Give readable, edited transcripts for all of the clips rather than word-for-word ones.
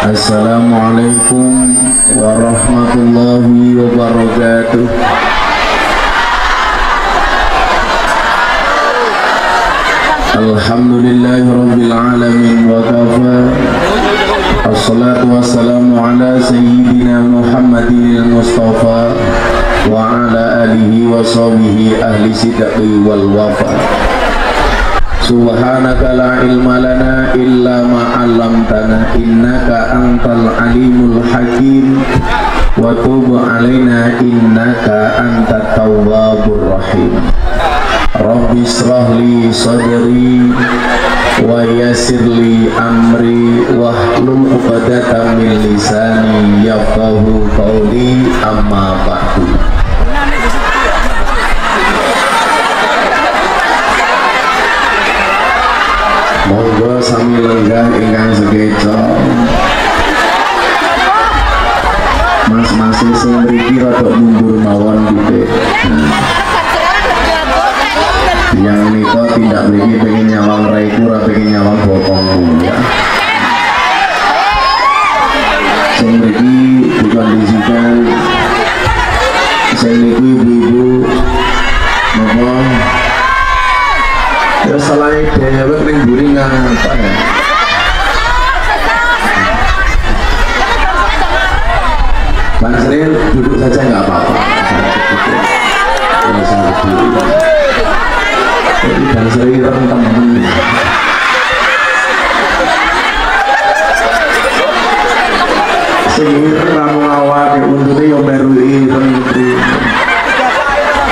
Assalamualaikum warahmatullahi wabarakatuh. Alhamdulillahi rabbil alamin wa kafa. Assalatu wassalamu ala sayyidina Muhammadin al-Mustafa wa ala alihi wa sahbihi ahli sidqi wal wafa. Subhanaka la ilma lana illa ma 'allamtana innaka antal alimul hakim wa tub 'alaina innaka antat tawwabur rahim. Rabbi shrah li sadri wa yassir li amri wahlul 'uqdatam min lisani yafqahu qawli amma ba'du. Monggo sami lenggah ingkang sekeca. Mas-mas sing mriki rada mundur mawon nggih. Yang nika tindak mriki pengen nyawang raiku ora pengen nyawang bokongku ya. Sing mriki dikondisikan sing niku ibu-ibu napa ya salah dewek ning mburi ngapa ya. Bang Sri duduk saja nggak apa-apa. Jadi Bang Sri temen sing ramu awake untune yo meru ireng.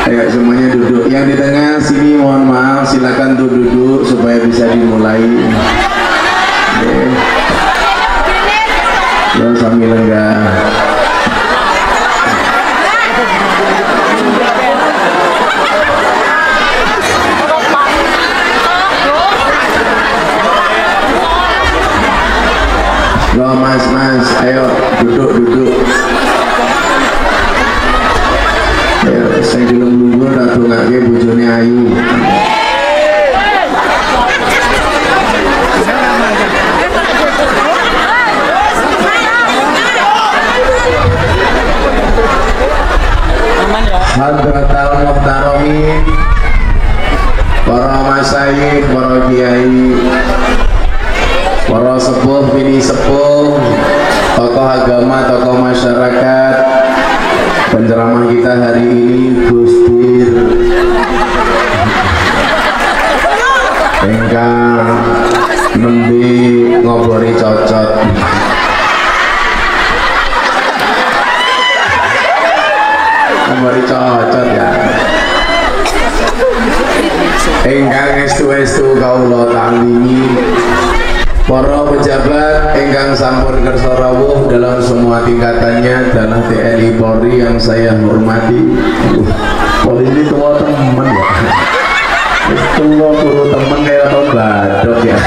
Ayo semuanya duduk. Yang di tengah sini mohon maaf, silakan duduk supaya bisa dimulai. Yo sambil lenggah. Yo mas, ayo duduk. Saya dilem lungguh tak dongake bojone ayu. Hadratal muhtaromin, para masyayikh, para kiai, para sepuh, bini sepuh, tokoh agama, tokoh masyarakat. Penceramah kita hari ini Gustir engkang nembe ngobroli cocot. Ngobroli cocot ya. Engkang estu-estu kaula tandingi para pejabat ingkang sampun kersa rawuh dalam semua tingkatannya, adalah TNI Polri yang saya hormati. Polri ini tua teman ya, tua guru teman kayak atau badok ya.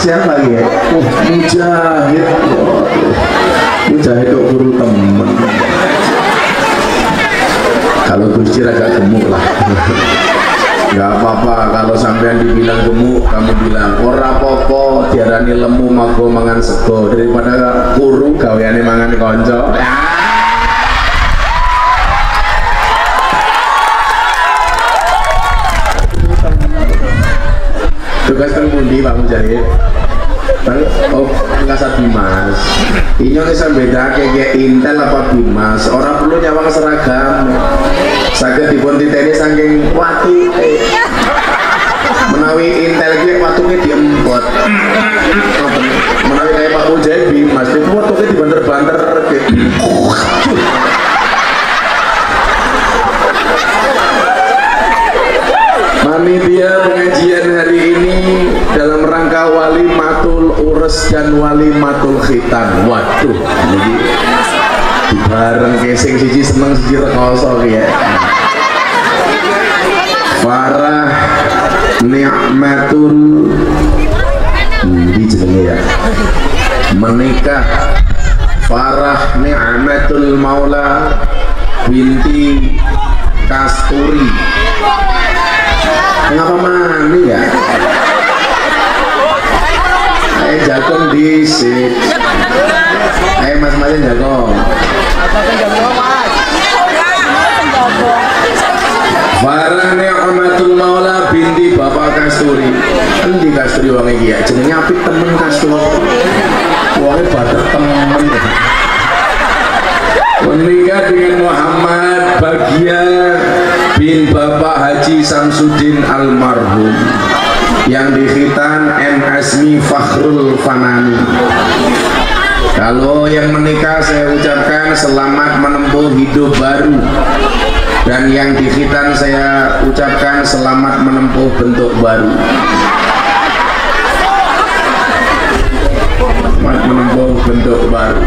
Siapa lagi ya? Mujahid kok guru teman. Kalau Gusti agak gemuk lah. Gak apa-apa kalau sampean dibilang gemuk, kamu bilang ora apa-apa, diarani lemu mago mangan sego daripada kurung gaweane mangan konco. Tugas kan pundi Pak Mujahid? Oh, Kasat Bimas. Inyo bisa beda kayak Intel apa Bimas. Orang perlu nyawang seragam. Saged dipun titeni saking wati. Menawi Intel ki watuke diempot. Menawi kayak Pak Mujahid Bimas, itu watuke dibanter-banter. Panitia pengajian hari ini dalam rangka walimatul ures dan walimatul khitan. Waduh, jadi bareng kesing siji seneng siji rekoso ya. Farah ni'matul di jenenge ya. Menikah Farah ni'matul maula binti Kasturi. Ngapa mani ya? Jagong dhisik. Ayo mas-mas jagong. Barang Ni'matul Maula binti Bapak Kasturi. Endi Kasturi wong iki ya? Jenenge apik temen Kasturi. Wonge bader temen. Menikah dengan Muhammad Bagia bin Bapak Haji Samsudin almarhum yang dikhitan M. Asmi Fakhrul Fanani. Kalau yang menikah saya ucapkan selamat menempuh hidup baru, dan yang dikhitan saya ucapkan selamat menempuh bentuk baru. Selamat menempuh bentuk baru.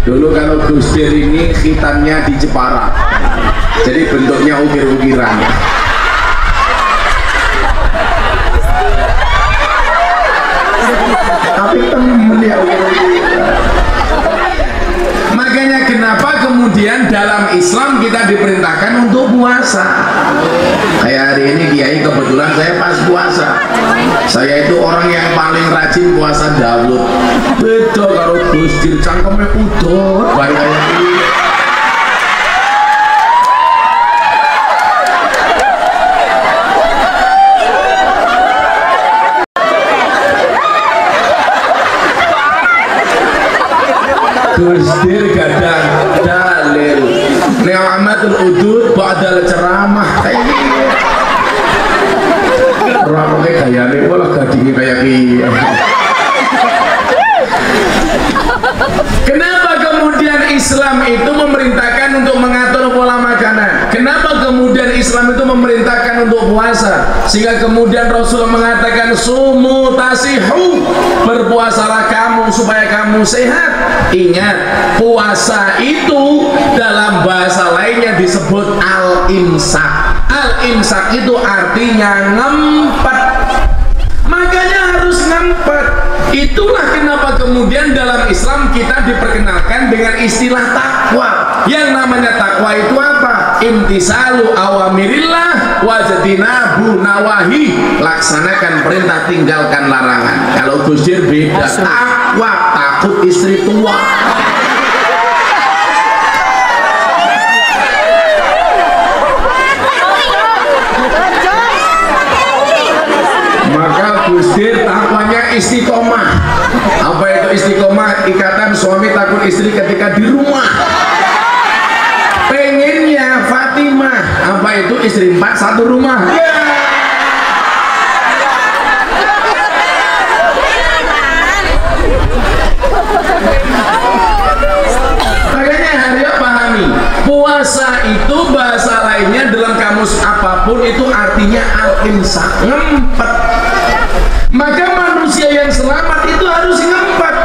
Dulu kalau Gus Dur ini khitannya di Jepara, jadi bentuknya ukir-ukiran. Tapi temen ya ukir-ukiran. Makanya kenapa kemudian dalam Islam kita diperintahkan untuk puasa. Kayak hari ini Kiai kebetulan saya pas puasa. Saya itu orang yang paling rajin puasa Daud. Beda karo Gus Dur cangkeme udut bae kaya iki. Gus Dur gadang dalil Ni'matul Udud ba'dal ceramah kayak gini. Ramane gayane malah gadinge kayak gini. Kenapa kemudian Islam itu memerintahkan untuk mengatur pola makanan? Kenapa kemudian Islam itu memerintahkan untuk puasa? Sehingga kemudian Rasul mengatakan sumu tasihu, berpuasalah kamu supaya kamu sehat. Ingat, puasa itu dalam bahasa lainnya disebut al-imsak. Al-imsak itu artinya ngempet. Makanya harus ngempet. Itulah kenapa kemudian dalam Islam kita diperkenalkan dengan istilah takwa. Yang namanya takwa itu apa? Imtisalu awamirillah wajtinabu nawahi. Laksanakan perintah, tinggalkan larangan. Kalau Gus Dur beda, takwa takut istri tua. Maka Gus Dur takwanya istiqomah. Apa itu istiqomah? Ikatan suami takut istri ketika di rumah. Pengennya Fatimah. Apa itu? Istri 4 satu rumah. Makanya Haryo pahami, puasa itu bahasa lainnya dalam kamus apapun itu artinya al-imsak, ngempet. Maka manusia yang selamat itu harus ngempet.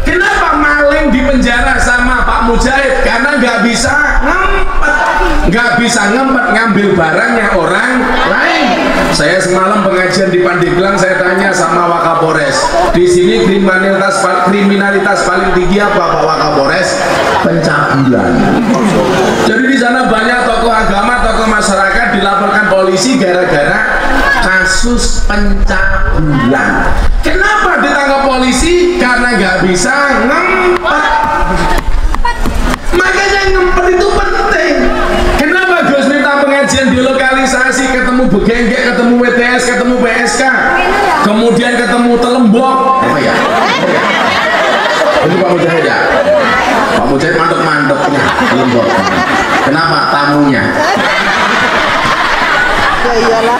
Kenapa maling di penjara sama Pak Mujahid? Karena nggak bisa ngempet, nggak bisa ngempet ngambil barangnya orang lain. Saya semalam pengajian di Pandeglang, saya tanya sama Wakapolres, di sini kriminalitas paling tinggi apa Pak Wakapolres? Pencabulan. Jadi di sana banyak tokoh agama, tokoh masyarakat dilaporkan polisi gara-gara kasus pencabulan. Kenapa ditangkap polisi? Karena nggak bisa ngempet. Makanya ngempet itu penting. Kenapa Gus minta pengajian di lokalisasi, ketemu Begenggek, ketemu WTS, ketemu PSK, kemudian ketemu Telembok. Apa ya? Ini Pak Mujahid ya? Pak Mujahid mantep-mantepnya Telembok. Kenapa? Tamunya. Ya iyalah.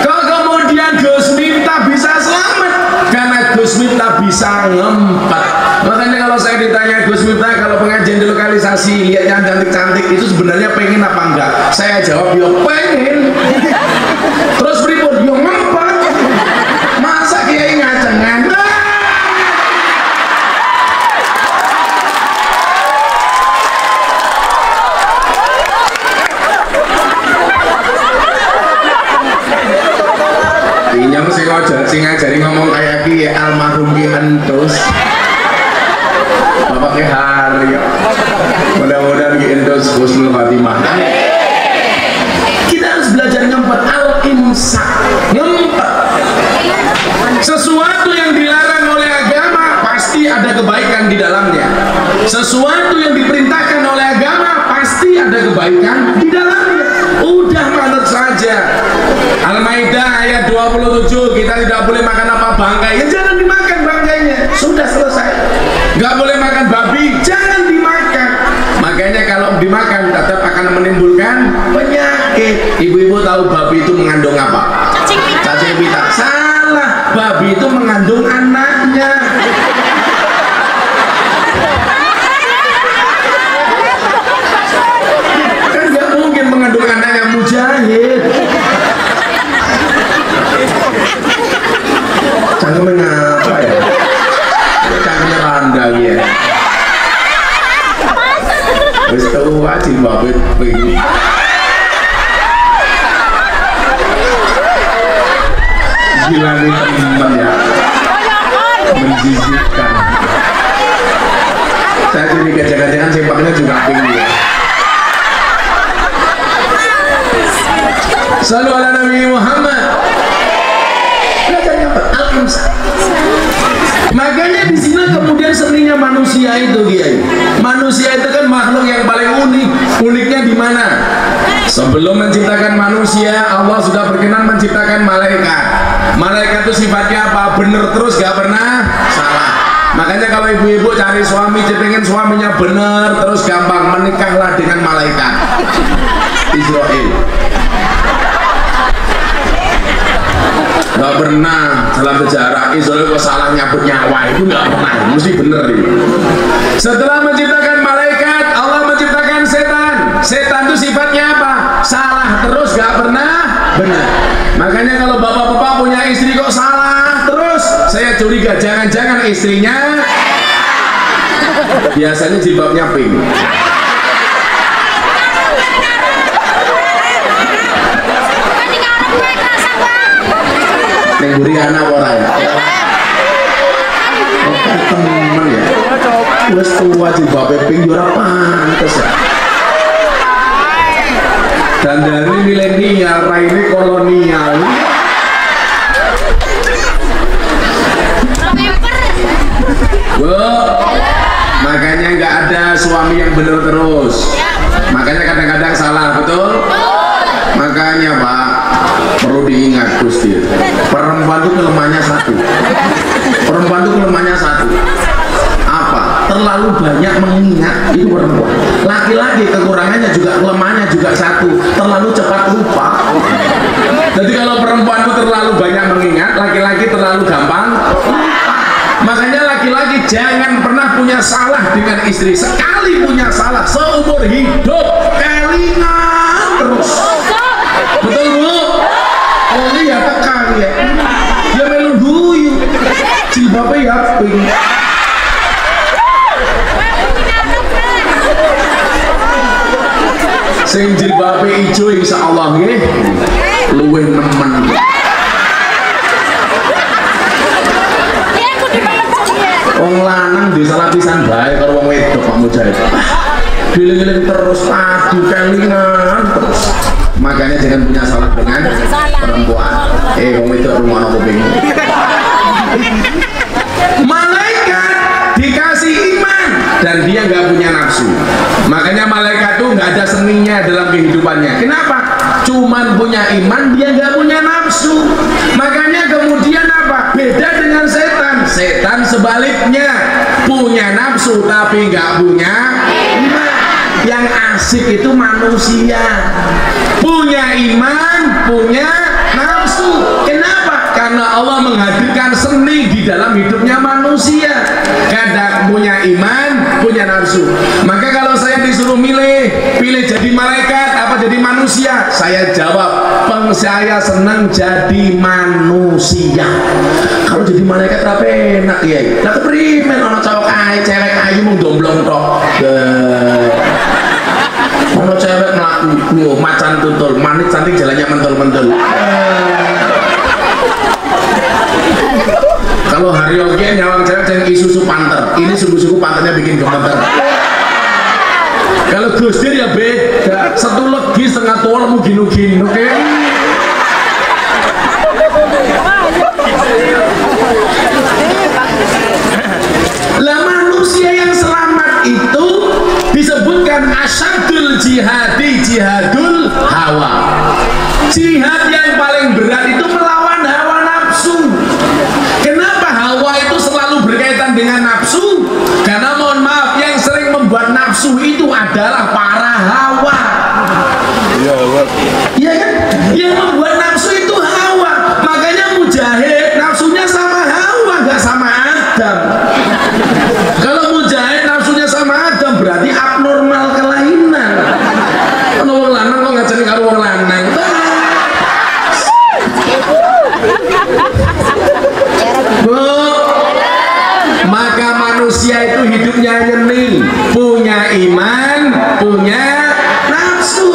Kok kemudian Gus Miftah bisa selamat? Karena Gus Miftah bisa ngempet. Makanya kalau saya ditanya Gus Miftah kalau pengajian di lokalisasi lihat yang cantik-cantik itu sebenarnya pengen apa enggak? Saya jawab yo pengen. Terus berikut yo ngempet. Masa kiai ngacengan? Yang sing ngajari ngomong kayak ki almarhum ki entus. Bapak ki Haryo. Mudah-mudahan ki entus husnul khatimah. Kita harus belajar ngempet al-imsak. Ngempet. Sesuatu yang Sesuatu yang diperintahkan oleh agama pasti ada kebaikan di dalamnya. Udah manut saja. Al-Maidah ayat 27, kita tidak boleh makan apa bangkai, ya jangan dimakan bangkainya. Sudah selesai. Nggak boleh makan babi, jangan dimakan. Makanya kalau dimakan tetap akan menimbulkan penyakit. Ibu-ibu tahu babi itu mengandung apa? Cacing pita. Salah, babi itu mengandung anaknya. Kan nggak mungkin mengandung anaknya mujahid. Cangkemnya apa ya? Cangkemnya randa ya. Wis tau aja babi ping. Gila nih teman ya, menjijikkan. Saya jadi jangan-jangan sempaknya juga tinggi. Shallu ala Nabi Muhammad. Makanya di sini kemudian seninya manusia itu, Kiai. Manusia itu kan makhluk yang paling unik. Uniknya di mana? Sebelum menciptakan manusia, Allah sudah berkenan menciptakan malaikat. Malaikat itu sifatnya apa? Bener terus, gak pernah salah. Makanya kalau ibu-ibu cari suami, pengen suaminya bener terus, gampang, menikahlah dengan malaikat Israel. Gak pernah dalam sejarah Israel kok salah nyabut nyawa, itu gak pernah, mesti bener ini. Setelah menciptakan malaikat, Allah menciptakan setan. Setan itu sifatnya apa? Salah terus, gak pernah benar. Makanya kalau bapak-bapak punya istri kok salah terus, saya curiga jangan-jangan istrinya biasanya jilbabnya pink. Nengguri anak orang ya. Temen ya. Wes tua jilbabnya pink ora pantes ya. Dan dari milenial, ini kolonial. Bu, makanya nggak ada suami yang benar terus. Makanya kadang-kadang salah, betul? Makanya Pak, perlu diingat Gusti. Perempuan itu kelemahannya satu. Perempuan itu kelemahannya satu. Apa? Terlalu banyak mengingat, itu perempuan. Laki-laki kekurangannya juga, kelemahannya juga satu, terlalu cepat lupa. Jadi kalau perempuan itu terlalu banyak mengingat, laki-laki terlalu gampang lupa. Makanya laki-laki jangan pernah punya salah dengan istri. Sekali punya salah seumur hidup, kelingan terus. Betul Bu? Oh iya tekan ya. Dia melu guyu. Jilbabnya ya pink. Sing jilbabe ijo insyaallah nggih luwih nemen. Wong lanang di salah pisan bae karo wong wedok Pak Mujahid. Giling-giling terus padu kelingan terus. Makanya jangan punya salah dengan perempuan. Wong wedok rumono kuping. Malaikat dikasih iman dan dia nggak punya nafsu. Makanya malaikat tuh nggak ada seninya dalam kehidupannya. Kenapa? Cuman punya iman, dia nggak punya nafsu. Makanya kemudian apa? Beda dengan setan. Setan sebaliknya punya nafsu tapi nggak punya iman. Yang asik itu manusia. Punya iman, punya nafsu. Kenapa? Karena Allah menghadirkan seni di dalam hidupnya manusia. Kadang punya iman, punya nafsu. Maka kalau saya disuruh pilih jadi malaikat apa jadi manusia, saya jawab, saya senang jadi manusia. Kalau jadi malaikat apa enak ya? Lah keprimen ana cowok ae, cewek ayu mung domblong tok. Ono cewek mlaku macan tutul, manis cantik jalannya mentul-mentul. Kalau hari oke nyawang cewek yang isusu panter, ini sungguh-sungguh panternya bikin gemeter. Kalau Gusdir ya beda, satu legi setengah tua mungkin-mungkin, oke? Lah manusia yang selamat itu adalah para hawa. Iya kan? Yang membuat nafsu itu hawa. Makanya Mujahid nafsunya sama Hawa, nggak sama Adam. Kalau Mujahid nafsunya sama Adam berarti abnormal kelainan. Kalau wong lanang kok ngajeni karo wong lanang. Bu, maka manusia itu hidupnya nyeni, punya iman, punya nafsu.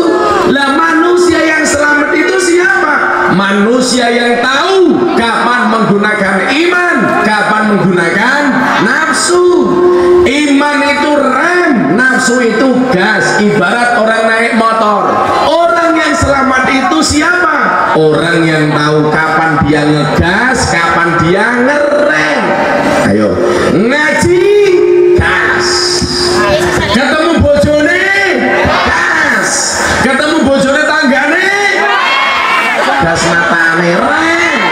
Lah manusia yang selamat itu siapa? Manusia yang tahu kapan menggunakan iman, kapan menggunakan nafsu. Iman itu rem, nafsu itu gas. Ibarat orang naik motor. Orang yang selamat itu siapa? Orang yang tahu kapan dia ngegas, kapan dia ngerem. Ayo ngaji gas, ketemu bojone gas, ketemu bojone tanggane gas, matane rem.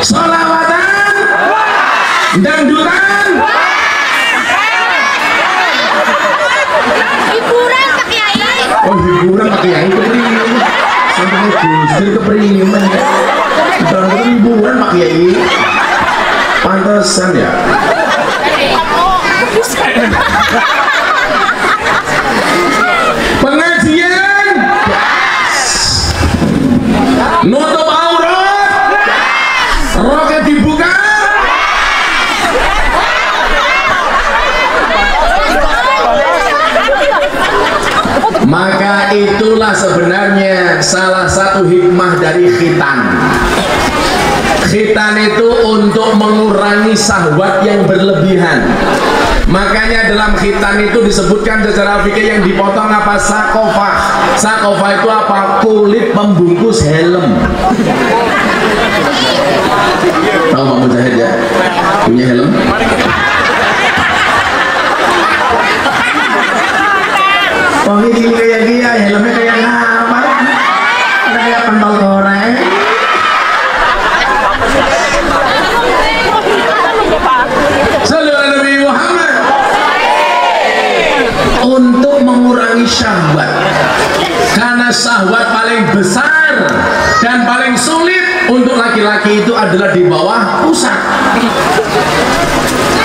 Sholawatan dangdutan hiburan Pak Kiai. Oh hiburan Pak Kiai kepriye sampai Gusti kepriye men hiburan Pak Kiai pantesan ya. Pengajian nutup aurat, roket dibuka, maka itulah sebenarnya salah satu hikmah dari khitan. Khitan itu untuk mengurangi syahwat yang berlebihan. Makanya dalam khitan itu disebutkan secara fikih yang dipotong apa? Sakofah. Sakofah itu apa? Kulit pembungkus helm. Tahu Pak Mujahid ya? Punya helm? Oh ini kayak dia, helmnya kayak apa? Kayak pentol goreng. Sallallahu Nabi Muhammad. Untuk mengurangi syahwat, karena syahwat paling besar dan paling sulit untuk laki-laki itu adalah di bawah pusat.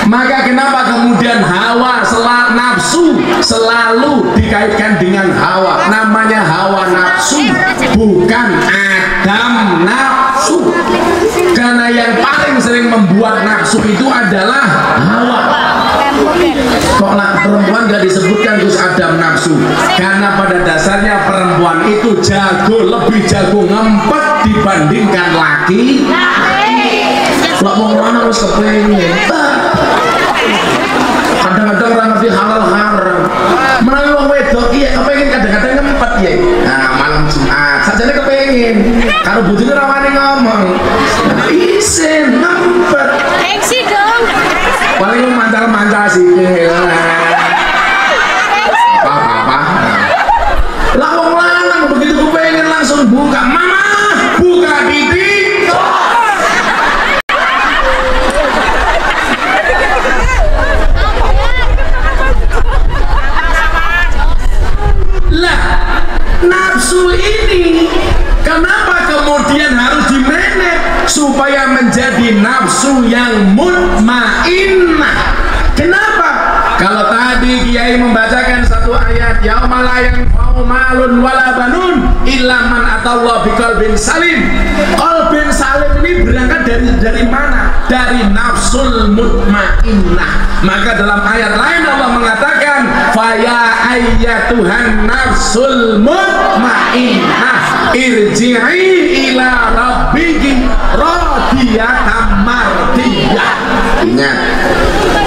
Maka kenapa kemudian hawa nafsu selalu dikaitkan dengan hawa? Namanya hawa nafsu, bukan Adam nafsu. Karena yang paling sering membuat nafsu itu adalah hawa. Kok perempuan gak disebutkan terus Adam nafsu? Karena pada dasarnya perempuan itu lebih jago ngempet dibandingkan laki. Kalau mau mana harus kepengen. Kadang-kadang orang ngerti halal haram. Menawi wong wedok iya kepengen kadang-kadang ngempet ya. Nah, malam Jumat sajane kepengen. Karo bojone ra wani ngomong. Isin ngempet. Gengsi dong. Paling mancal-mancal sih. Apa-apa. Lah wong lanang begitu kepengen langsung buka, mama, buka titik. Nafsu ini kenapa kemudian harus dimanage supaya menjadi nafsu yang mutmainnah? Kenapa? Kalau tadi Kiai membacakan satu ayat, yauma la yanfa'u malun wala banun illa man atallah biqalbin salim. Qalbin salim ini berangkat dari mana? Dari nafsul mutmainnah. Maka dalam ayat lain Allah mengatakan faya ayyatuhan nafsul mutmainnah irji'i ila rabbiki radiyatan mardiyah. Ingat,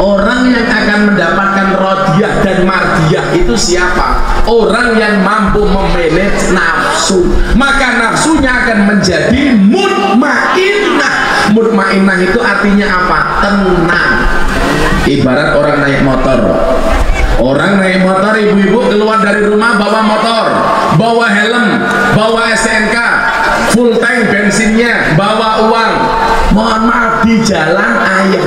orang yang akan mendapatkan radiyah dan mardiyah itu siapa? Orang yang mampu memanage nafsu. Maka nafsunya akan menjadi mutmainnah. Mutmainnah itu artinya apa? Tenang. Ibarat orang naik motor. Orang naik motor, ibu-ibu keluar dari rumah bawa motor, bawa helm, bawa STNK, full tank bensinnya, bawa uang. Mohon maaf, di jalan ayam.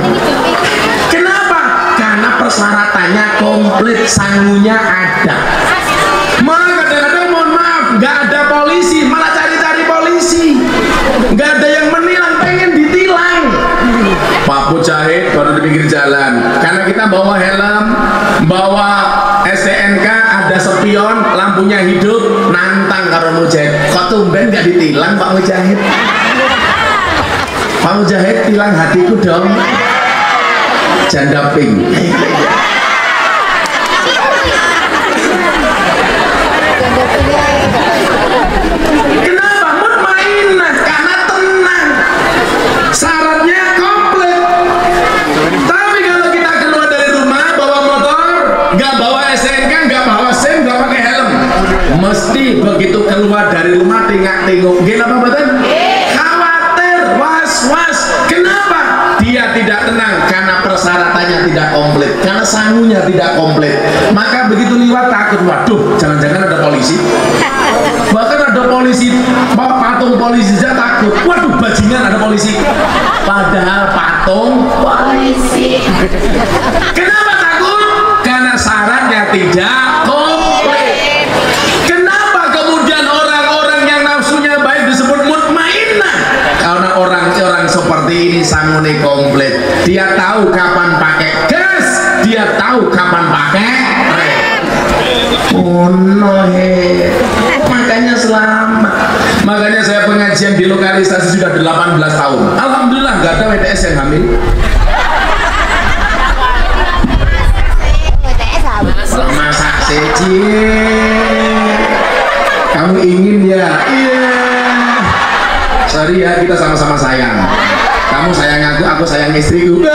Kenapa? Karena persyaratannya komplit, sangunya ada. Malah kadang-kadang mohon maaf, nggak ada polisi, malah cari-cari polisi. Nggak ada yang menilang, pengen ditilang. Pak Mujahid baru di pinggir jalan. Karena kita bawa helm, bawa STNK, ada spion, lampunya hidup, nantang karo Mujahid. Kok tumben nggak ditilang Pak Mujahid? Pak Mujahid tilang hatiku dong. Janda pink. Kenapa? Mutmainah, karena tenang. Syaratnya komplit. Tapi kalau kita keluar dari rumah bawa motor, nggak bawa SNK, nggak bawa SIM, nggak pakai helm, mesti begitu keluar dari rumah tengok-tengok. Gimana betul? Khawatir, was-was. Kenapa? Dia tidak tenang karena persyaratannya tidak komplit, karena sangunya tidak komplit. Maka begitu lewat takut, waduh, jangan-jangan ada polisi. Bahkan ada polisi, patung polisi saja takut. Waduh, bajingan ada polisi. Padahal patung polisi. Kenapa takut? Karena syaratnya tidak komplit. Kenapa kemudian orang-orang yang nafsunya baik disebut mutmainnah? Karena orang-orang seperti ini sangune komplit. Dia tahu kapan pakai gas, dia tahu kapan pakai rem. Oh no, makanya selamat. Makanya saya pengajian di lokalisasi sudah 18 tahun. Alhamdulillah nggak ada WTS yang hamil. Masak seci. Kamu ingin ya? Iya. Sorry ya, kita sama-sama sayang. Kamu sayang aku sayang istriku.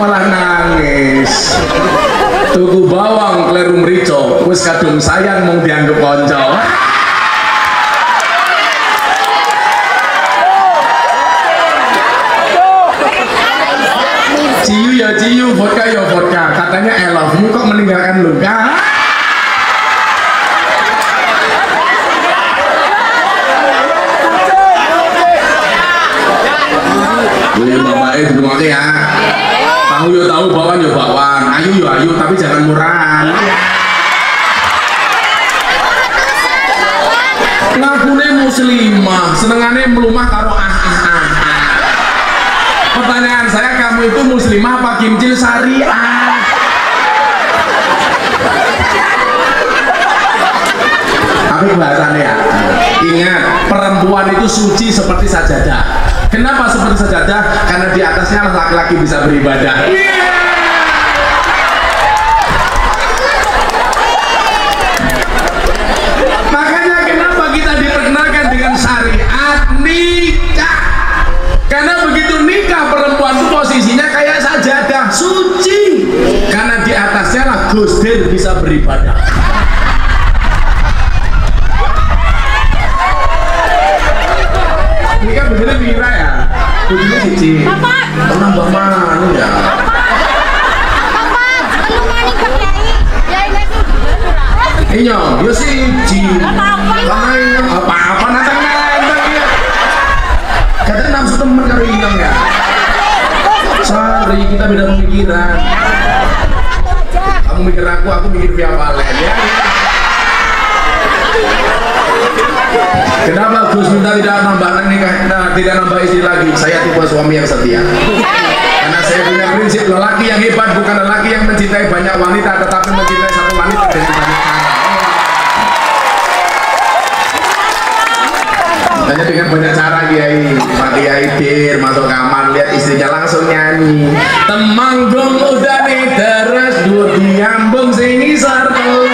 Malah nangis. Tuku bawang kleru mrico, wis kadung sayang mung dianggep kanca. Ciu ya ciu, vodka ya vodka. Katanya I love you kok meninggalkan luka. Boleh bapak itu ngomong ya. Tahu yo tahu, bawang yo bawang, ayu yo ayu, tapi jangan murahan. Ngakune muslimah, senengane melumah karo Pertanyaan saya, kamu itu muslimah apa kimcil syariah? Tapi bahasannya ya, ingat, perempuan itu suci seperti sajadah. Kenapa seperti sajadah? Karena di atasnya laki-laki bisa beribadah. Makanya kenapa kita diperkenalkan dengan syariat nikah? Karena begitu nikah, perempuan itu posisinya kayak sajadah, suci. Karena di atasnya lah gusdir bisa beribadah. Ini kan begini Mira ya, begini Cici. Bapak. Tenang Bapak, ini ya. Bapak, belum mani Pak Kiai. Ya ini tuh. Iya, ya Cici. Karena ini apa-apa nantang ya. Katanya nafsu temen karo Inyong ya. Sorry, kita beda pemikiran. Kamu mikir aku mikir Via Valen ya. Kenapa Gus minta tidak nambah nikah, tidak nambah istri lagi? Saya tipe suami yang setia. Karena saya punya prinsip, lelaki yang hebat bukan lelaki yang mencintai banyak wanita, tetapi mencintai satu wanita dengan banyak cara. Hanya dengan banyak cara Kiai, Pak Kiai dir masuk kamar lihat istrinya langsung nyanyi. Temanggung udah nih terus dua diambung sing isar terus.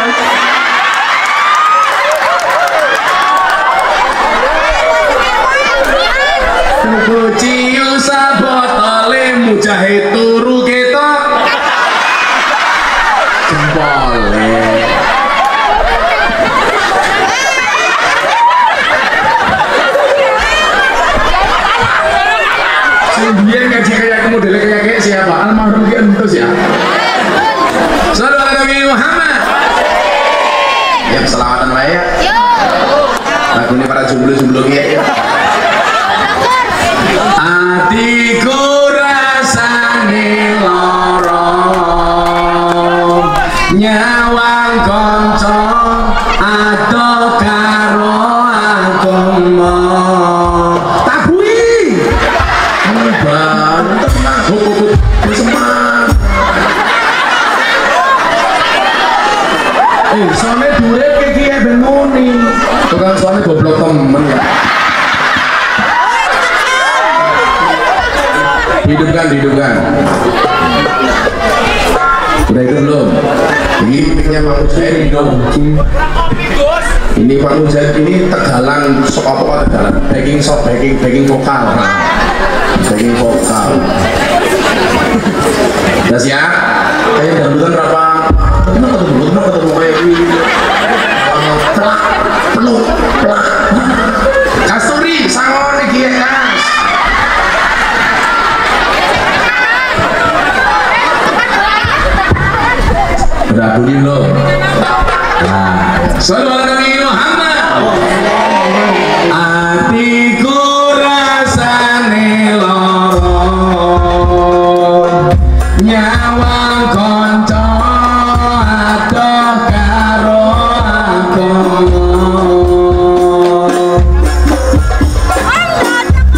Ciu sabotole Mujahid turu ketok jempole. Dia ngaji kayak modelnya kayak siapa? Almarhum Ki Entus ya. Sallallahu alaihi Muhammad. Ya, selamatan wae ya. Lagu ini para jomblo-jomblo ya. atiku rasane lara nyawang kanca ado karo aku tabui ban tenang semangat soalnya durek kayak gini ben muni tukang soalnya goblok temen ya hidupkan udah hidup belum? Ini mic-nya Pak Mujahid hidup ini Pak Mujahid ini tegalan apa tegalan? Backing vokal udah siap? Kayak dangdutan berapa? Kenapa ketemu kayak gini? Peluk Kasturi, sangon iki ya Kas berabunin lo Sallallahu Nabi Muhammad atiku rasane lara nyawang kanca adoh karo aku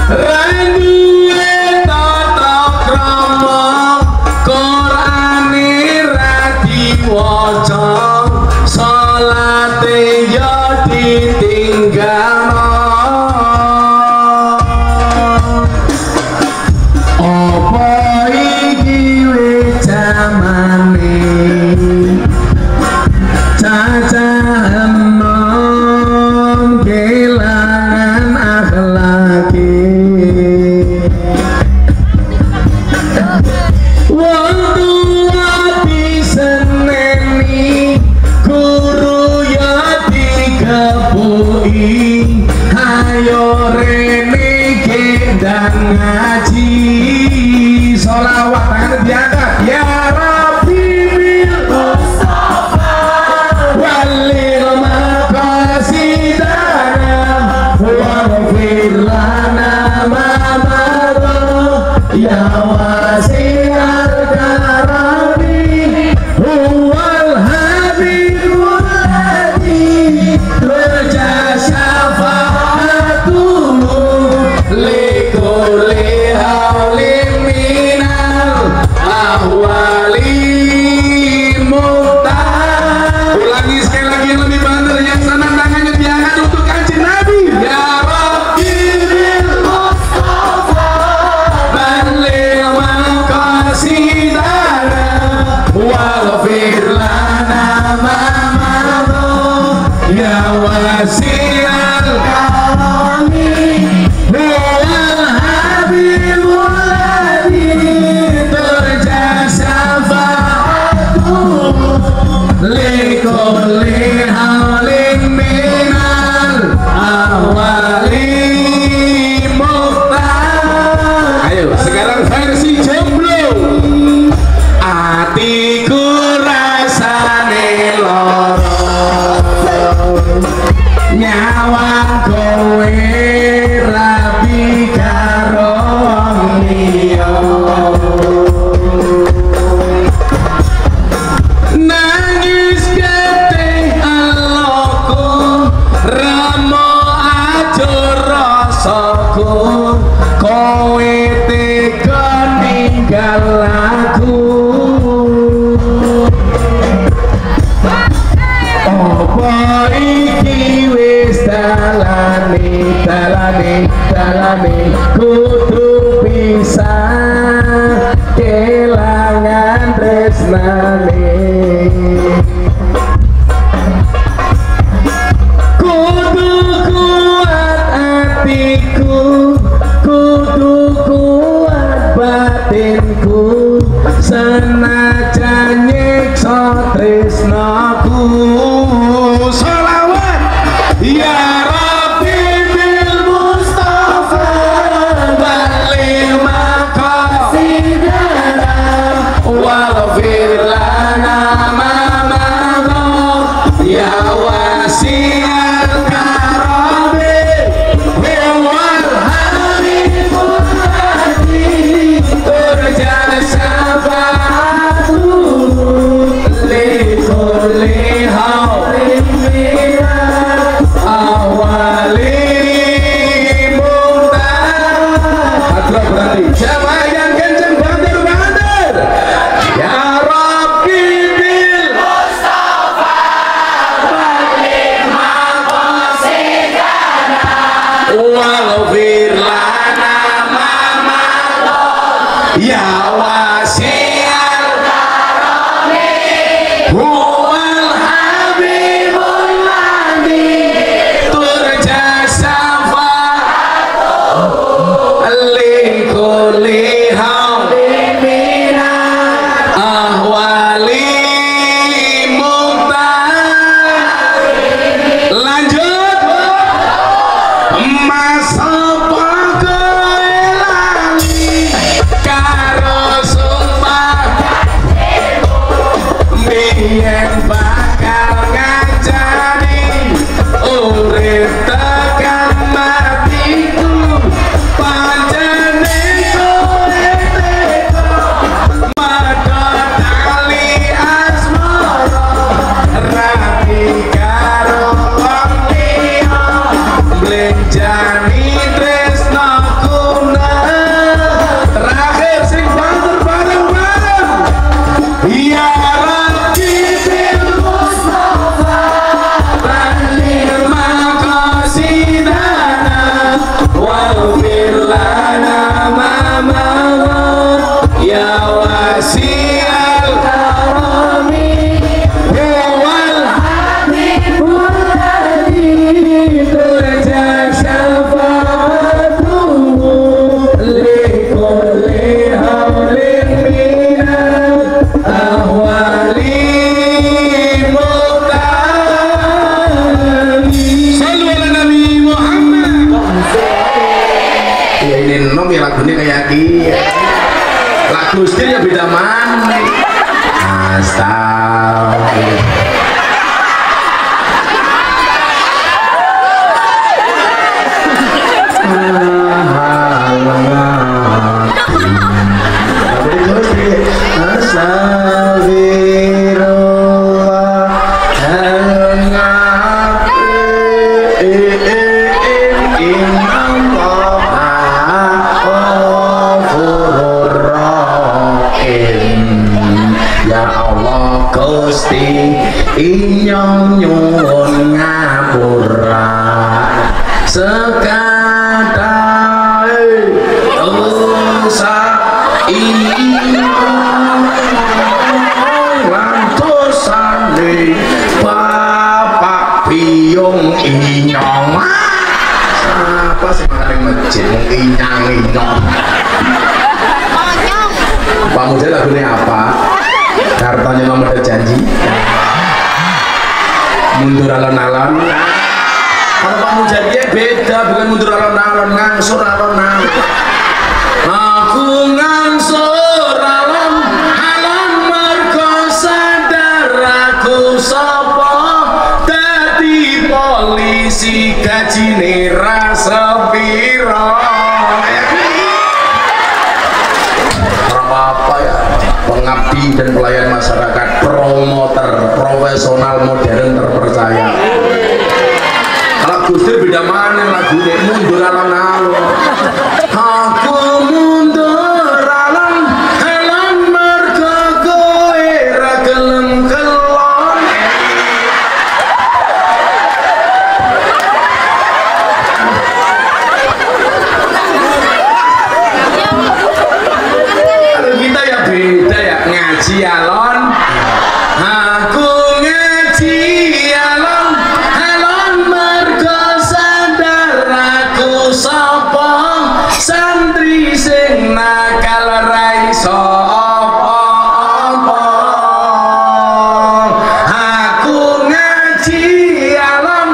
randuwe tata krama Qur'ane ra diwaca salate ya ditinggalno apa iki wis jamane cacahan nom kelangan akhlaki wong tua diseneni guru ya dikepui ayo rene gendang ngaji sholawat tangan diangkat ya Rabbi bil Mustafa walil maqasidana waghfir lana ma madha ya wasi'al karami huwal habibul ladzi turja syafa'atuhu likulli hawlin minal ahwali muhtar. Ulangi sekali lagi yang lebih benar, yang sana tangannya diangkat untuk kanjeng Nabi ya Rabbi bil Mustafa balil maqasidana waghfir lana ma madha ya wasi'al karami huwal habibul ladzi turja syafa'atuhu likulli hawlin minal ahwali muhtar. Ayo sekarang versi jomblo atiku rasane lara nyawang kowe rabi karo liya nangis getih aloko ramo aja rasaku kowe tega ninggal aku apa iki wis dalane kudu bisa kelangan tresnane kudu kuat hatiku kudu kuat batinku senajan nyiksa tresnaku sholawat ya Rabbi bil Mustafa balil maqasidana waghfir lana ma madha ya wasi'al karami huwal habibul ya wasial karami huwal habibul ladhi turja syafa'atuhu likulli hawlin minal ahwali lanjut masa pagelali karo sumpah biyen bakal ngancani urip tekan matiku pancene kowe teko madhot tali asmara rapi karo wong liya blenjani tresno kuna terakhir sing banter bareng-bareng ya Rabbi bil Mustafa balir maqasidana waghfir lana ma ya wasi'al karami huwal habibul ladhi turja syafa'atuhu likulli hawlin minal ahwali mutali. Sallu ala Nabi Muhammad. Ya ini nom ya lagunya kayak gini. Lagu sendiri ya beda mana. Astagfirullah. Ya Allah Gusti inyong nyuwun ngapura sekadae dosa inyong lan dosane bapak biyung inyong. Apa sih maring masjid mung inyang-inyong. Pak Muda lagunya apa? Kartanya nomor janji mundur alon-alon. Kalau Pak Mujadnya beda, bukan mundur alon-alon, ngangsur alon-alon. Aku ngangsur alon-alon mergo sadar aku sapa dadi polisi gajine ra sepiro. Apa ya, pengabdi dan pelayan masyarakat, promoter profesional modern terpercaya. Kalau Gus Dur beda mana lagunya, mundur alon-alon. Aku mundur alon-alon mergo kowe ra gelem kelon. Kalau kita ya beda ya, ngaji alon. Aku ngaji alon mergo sadar aku sapa santri sing nakal ra iso apa-apa. Aku ngaji alon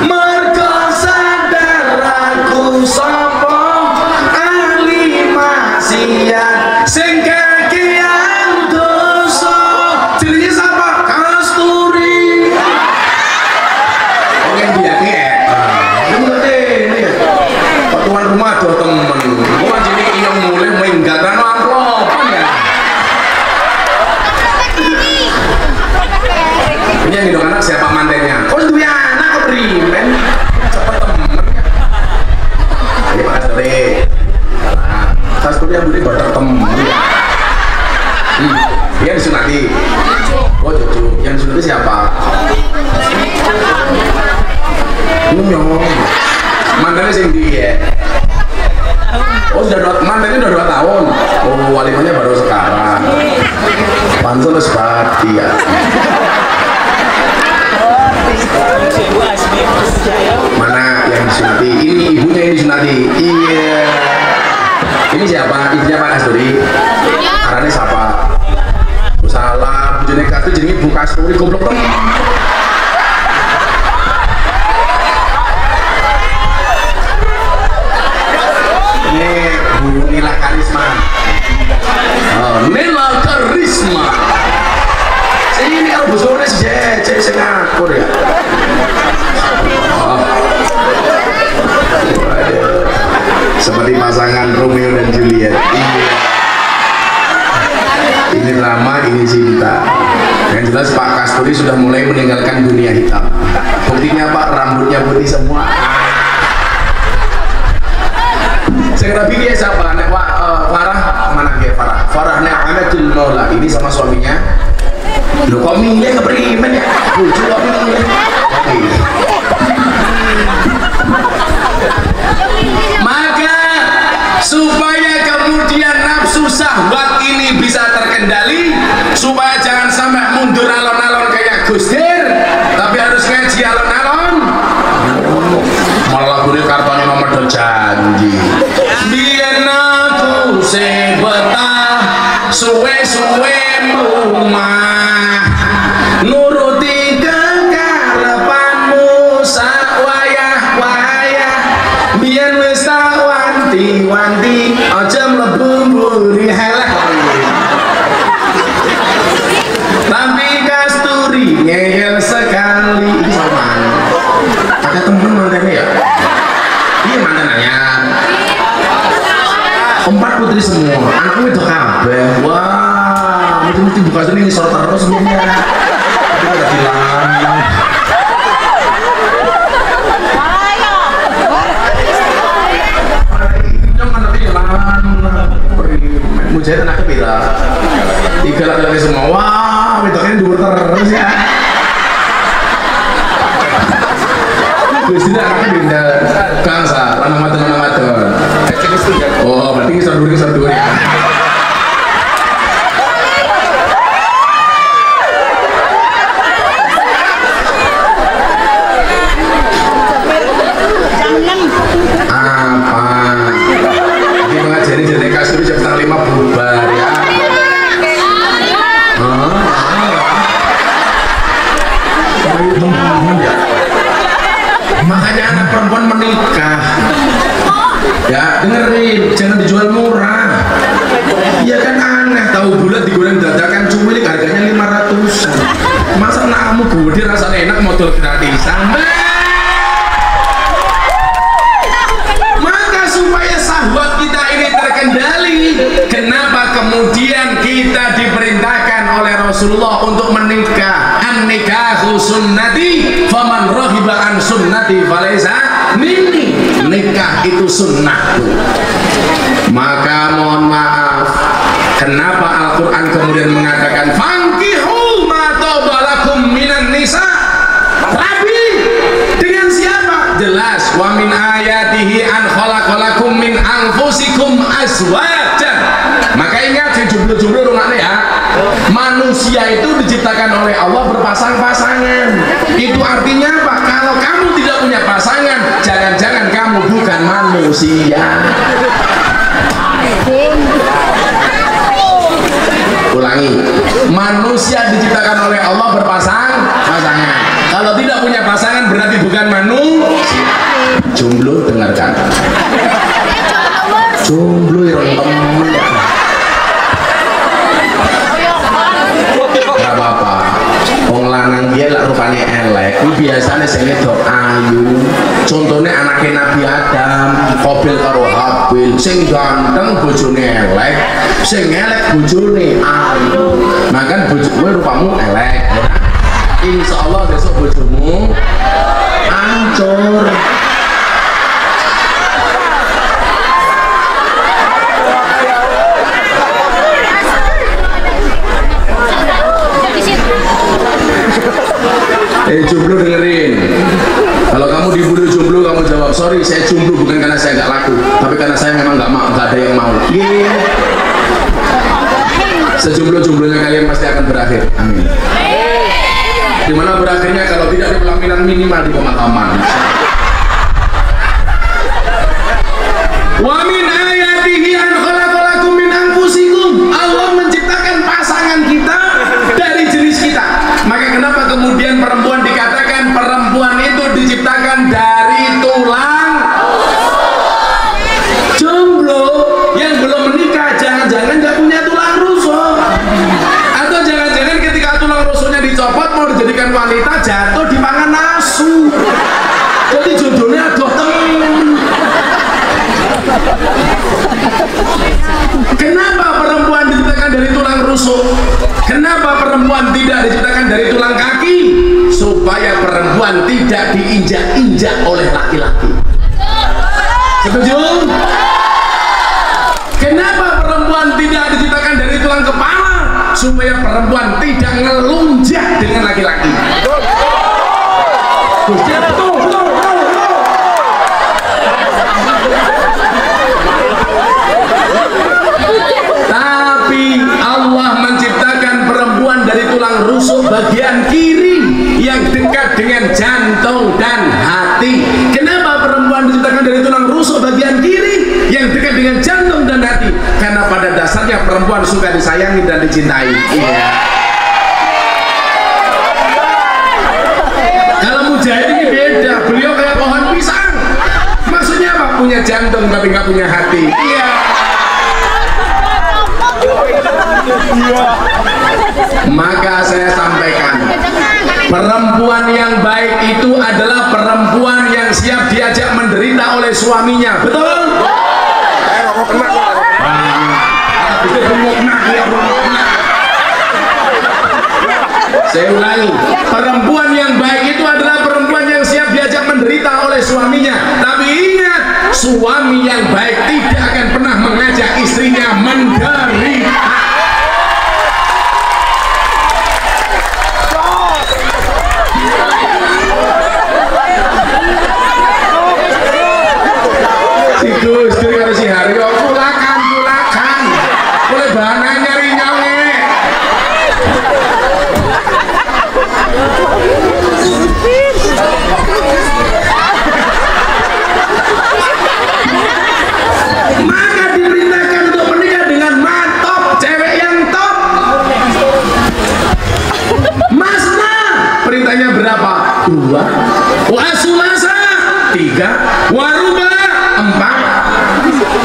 mergo sadar aku sapa ahli maksiat sing kakean dosa. Jadinya siapa? Kasturi. Pengen dia nih ini tuan rumah tuh temen gua jadi yang mulai menggatan amplop ya. Ini yang hidup anak siapa mantennya? Kok itu ya anak kok berimen cepet temen ya Pak Kasturi. Kasturi yang beli buat temen dia disunati. Oh cucu yang disunati siapa? Nyong mantannya sing dia Oh sudah mantannya udah 2 tahun. Oh walimannya baru sekarang. Pantes pati ya. Mana yang disunati? Ini ibunya yang disunati. Iya. Ini siapa? Ibunya Pak Kasturi. Arane siapa? Salah. Bujune Kasturi jenenge Bu Kasturi goblok tem. Ini Bu Nila Karisma. Oh, Nila Karisma. Ini kalau busuknya sejek sing ngakur ya. Oh. Waduh. Seperti pasangan Romeo dan Juliet. Ini drama, ini cinta. Yang jelas Pak Kasturi sudah mulai meninggalkan dunia hitam. Buktinya Pak, rambutnya putih semua. Segera pikir siapa? Nek Farah mana dia Farah? Farahnya Amatul Maula ini sama suaminya. Loh kok milih keprimen ya? Lucu kok milih. Maka supaya kemudian nafsu syahwat ini bisa terkendali, supaya jangan sampai mundur alon-alon kayak Gus Dur, tapi harus ngaji alon-alon. Malah gue kartunya nomor janji. Biar aku sebetah suwe-suwe rumah nuruti kekarepanmu sawayah-wayah biar wis tak wanti-wanti aja mlebu mburi halah. Tapi Kasturi ngeyel sekali. Ini sama ada temen mantannya ya? Iya mantannya 4 putri semua, anakku itu kabeh. Wah, mesti buka sini ngisor terus semuanya. Itu udah bilang. Jangan tapi jalan. Mujahid anaknya pira. 3 laki-laki semua. Wah, betoknya dhuwur terus ya. Gusti anaknya pindah Kangsa, lanang wadon. Oh, berarti ngisor dhuwur ya. Jadi Kasturi jam 4:30 bubar ya. Makanya anak perempuan menikah ya dengerin, jangan dijual murah. Ya kan aneh, tahu bulat digoreng dadakan culik harganya 500. Masa namu gede rasanya enak modal gratisan. Supaya syahwat kita ini terkendali, kenapa kemudian kita diperintahkan oleh Rasulullah untuk menikah? An-nikahu sunnati faman rahiba an sunnati falaysa minni. Nikah itu sunnahku. Maka mohon maaf, kenapa Al-Quran kemudian mengatakan fankihu ma tobalakum minan nisa? Rabi dengan siapa? Jelas wa min ayatihi an khalaqalakum min anfusikum azwajan. Maka ingat yang jomblo-jomblo rungane ya, manusia itu diciptakan oleh Allah berpasang-pasangan. Itu artinya apa? Kalau kamu tidak punya pasangan, jangan-jangan kamu bukan manusia. Ulangi, manusia diciptakan oleh Allah berpasang-pasangan. Kalau tidak punya pasangan berarti bukan manusia. Jomblo dengarkan. Jomblo yang temen ya. Gak apa-apa. Wong lanang dia lah rupanya elek. Ini biasanya saya dok ayu. Contohnya anaknya Nabi Adam, Qabil karo Habil. Sing ganteng bojone elek, sing elek bojone ayu. Makan bojomu rupamu elek. Insya Allah besok bojomu hancur. Jomblo dengerin. Kalau kamu dibully jomblo, kamu jawab sorry saya jomblo bukan karena saya nggak laku, tapi karena saya memang nggak ada Sejumlah-jumlahnya kalian pasti akan berakhir. Amin. Dimana berakhirnya kalau tidak di pelaminan minimal di pemakaman. Wa min ayatihi an khalaqalakum min anfusikum. Allah menciptakan pasangan kita dari jenis kita. Maka kenapa kemudian perempuan dikatakan perempuan itu diciptakan dari tulang? Jomblo yang belum menikah jangan-jangan nggak punya tulang rusuk, atau jangan-jangan ketika tulang rusuknya dicopot mau dijadikan wanita jatuh di pangan nasu, jadi jodohnya aduh temen. Kenapa perempuan diciptakan dari tulang rusuk? Kenapa perempuan tidak diciptakan dari tulang kaki? Supaya perempuan tidak diinjak-injak oleh laki-laki. Setuju? Kenapa perempuan tidak diciptakan dari tulang kepala? Supaya perempuan tidak ngelunjak dengan laki-laki. Tapi Allah menciptakan perempuan dari tulang rusuk bagian kiri yang dekat dengan jantung dan hati. Kenapa perempuan diciptakan dari tulang rusuk bagian kiri yang dekat dengan jantung dan hati? Karena pada dasarnya perempuan suka disayangi dan dicintai. Iya. Kalau mujahid ini beda, beliau kayak pohon pisang. Maksudnya apa? Punya jantung tapi nggak punya hati. Iya. Maka saya sampaikan, perempuan yang baik itu adalah perempuan yang siap diajak menderita oleh suaminya. Betul? Saya ulangi, perempuan yang baik itu adalah perempuan yang siap diajak menderita oleh suaminya. Tapi ingat, suami yang baik tidak akan pernah mengajak istrinya menderita. Si Gus Dur karo si Haryo kulakan oleh bahannya nyari nyawe. Maka diperintahkan untuk menikah dengan mantap, cewek yang top. Masna perintahnya berapa? 2. Wa sulasa 3. Waruba 4.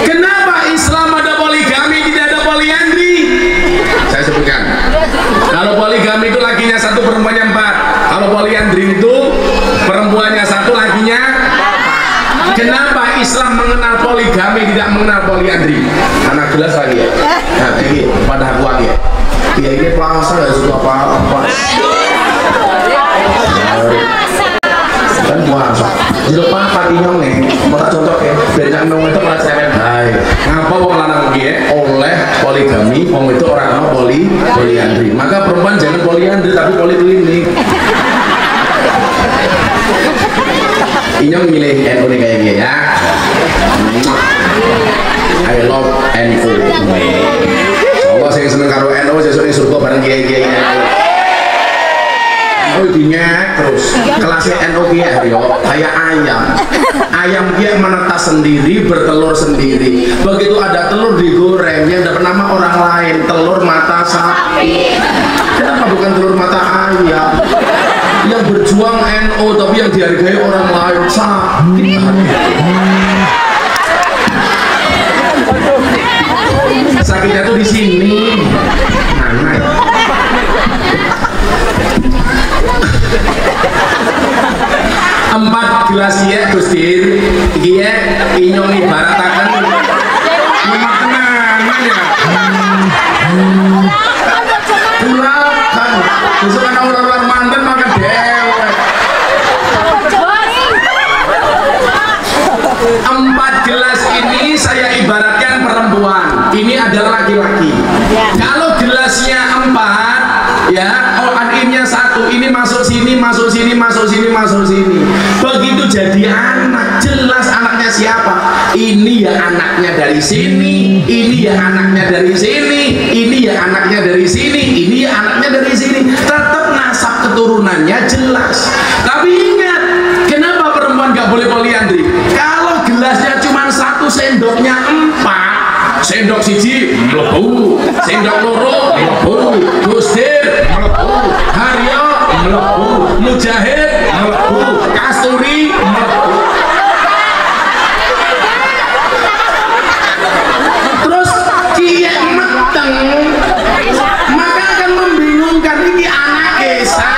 Kenapa Islam ada poligami tidak ada poliandri? Saya sebutkan. Kalau poligami itu lakinya 1 perempuannya 4. Kalau poliandri itu perempuannya 1 lakinya. Kenapa Islam mengenal poligami tidak mengenal poliandri? Karena gelas lagi ya. Nah ini pada aku lagi ya. Ya ini puasa nggak suka apa-apa. Kan puasa. Jadi apa tinyong nih? Mau contoh ya. Dari nong itu malah cewek baik. Ngapa wong lanang dia oleh poligami, wong itu orang mau poliandri. Maka perempuan jangan poliandri tapi poliklinik. Inyong milih NU nih kayak gini ya. I love NU. Allah saya seneng karo NU, sesuk ning surga bareng kiai-kiai NU. Oh dinyak terus kelasnya NU ya kayak ayam dia menetas sendiri, bertelur sendiri. Begitu ada telur digoreng yang dapat nama orang lain, telur mata sapi. Kenapa bukan telur mata ayam? Yang berjuang NU tapi yang dihargai orang lain sakit. Sakitnya tuh di sini. Nah. 4 gelas ya Gustir, ya inyong ibaratakan makanan ya. Pulakan, besok kan orang-orang mantan makan dewek. 4 gelas ini saya ibaratkan perempuan, ini adalah laki-laki. Kalau gelasnya 4 ya, anginnya 1, ini masuk sini, masuk sini, masuk sini, masuk sini. Begitu jadi anak, jelas anaknya siapa. ini ya anaknya dari sini, ini ya anaknya dari sini, ini ya anaknya dari sini, ini ya anaknya dari sini, tetap nasab keturunannya jelas. Tapi ingat, kenapa perempuan gak boleh poliandri? Kalau gelasnya cuma 1, sendoknya 4, sendok siji mlebu, sendok loro mlebu, Gusdir mlebu, Haryo mlebu, Mujahid mlebu, Kasturi mlebu. Terus kiye meteng, maka akan membingungkan ini anak Esa.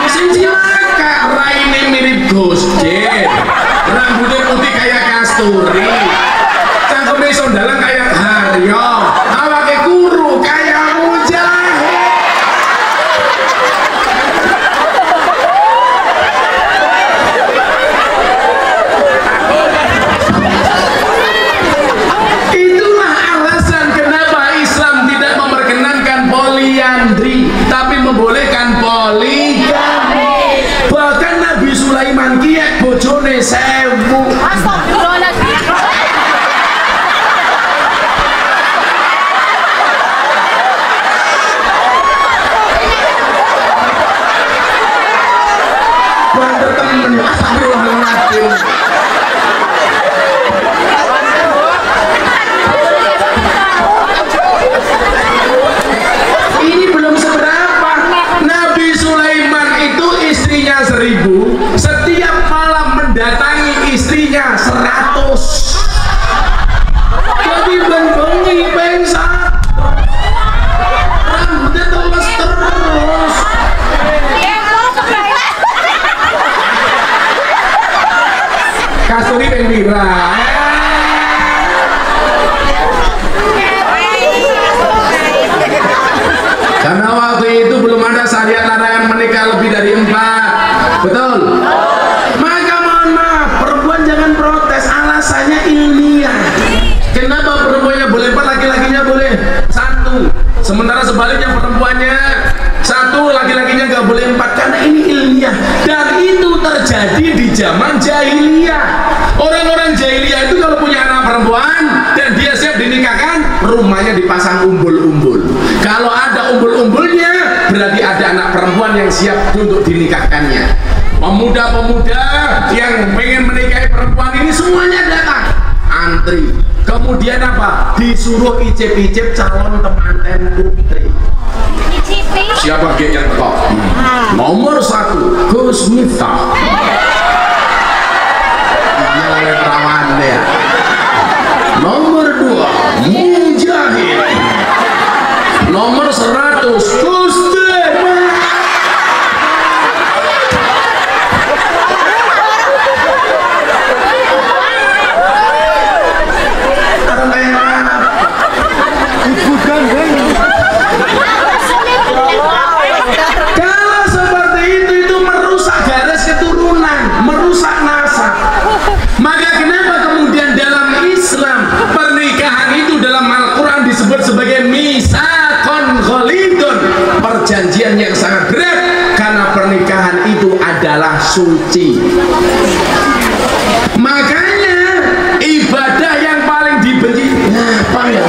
Sing cilaka raine mirip Gusdir, rambutnya putih kayak Kasturi, cangkeme sondalan kayak Haryo, awake kuru kayak Mujahid. Itulah alasan kenapa Islam tidak memperkenankan poliandri, tapi membolehkan poligami. Bahkan Nabi Sulaiman kiye bojone 1000. Astagfirullahaladzim. Banter temen, astagfirullahaladzim. Ini belum seberapa. Nabi Sulaiman itu istrinya 1000, setiap malam mendatangi istrinya 100. Jadi bengi pengsa, rambutnya teles terus. Kasturi pembira. Karena waktu itu belum ada syariat larangan menikah lebih dari 4, betul? Maka mohon maaf, perempuan jangan protes, alasannya ilmiah. Kenapa perempuannya boleh 4, laki-lakinya boleh 1, sementara sebaliknya perempuannya 1, laki-lakinya nggak boleh 4? Karena ini ilmiah, dan itu terjadi di zaman jahiliyah. Orang-orang jahiliyah itu kalau punya anak perempuan dan dia siap dinikahkan, rumahnya dipasang umbul-umbul. Kalau ada umbul-umbulnya, berarti ada anak perempuan yang siap untuk dinikahkannya. Pemuda-pemuda yang pengen menikahi perempuan ini semuanya datang, antri. Kemudian apa? Disuruh icip-icip calon temanten putri. Siapa yang tekok? Nomor 1 Gus Miftah. Iya oleh perawan ya. Nomor 2 Mujahid. Nomor 100 Gusdir. Kalau seperti itu merusak garis keturunan, merusak nasab. Maka kenapa kemudian dalam Islam pernikahan itu dalam Al-Quran disebut sebagai misakon ghalidun, perjanjian yang sangat berat, karena pernikahan itu adalah suci. Makanya ibadah yang paling dibenci apa ya?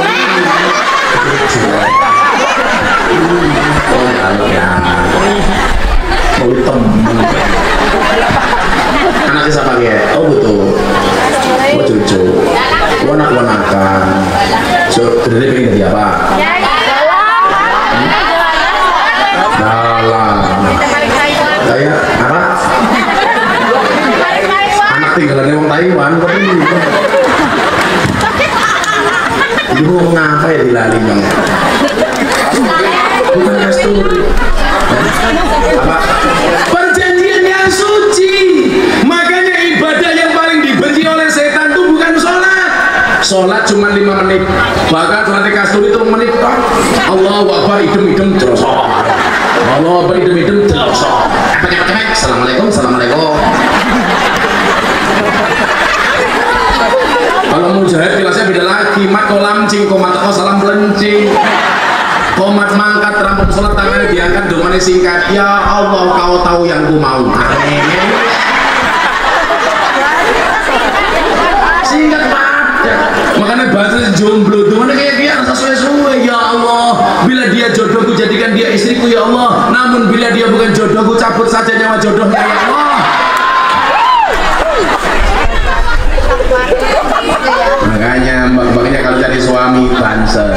Anaknya siapa ya? Oh betul. Oh cucu. Wanak-wanakan. So, gede pengen jadi apa? Dalam. Kayak apa? Anak tinggalannya orang Taiwan tapi ibu ngomong apa ya di lali bang? Bukan Kasturi. Apa? Perjanjian yang suci. Makanya ibadah yang paling dibenci oleh setan itu bukan sholat. Sholat cuma 5 menit. Bahkan sholat Kasturi itu menit. Allahu Akbar idem-idem terus. Allahu Akbar idem-idem terus. Assalamualaikum, assalamualaikum. Kalau Mujahid jelasnya beda lagi. Mat kolam cing, komat salam belencing. Komat mangkat rampung sholat, tangannya diangkat, doanya singkat. Ya Allah, kau tahu yang ku mau. singkat padat. Makanya bahasa jomblo tuh mana kayak dia rasa suwe-suwe. Ya Allah, bila dia jodohku jadikan dia istriku ya Allah. Namun bila dia bukan jodohku cabut saja nyawa jodohnya ya Allah. Makanya kalau cari suami banser.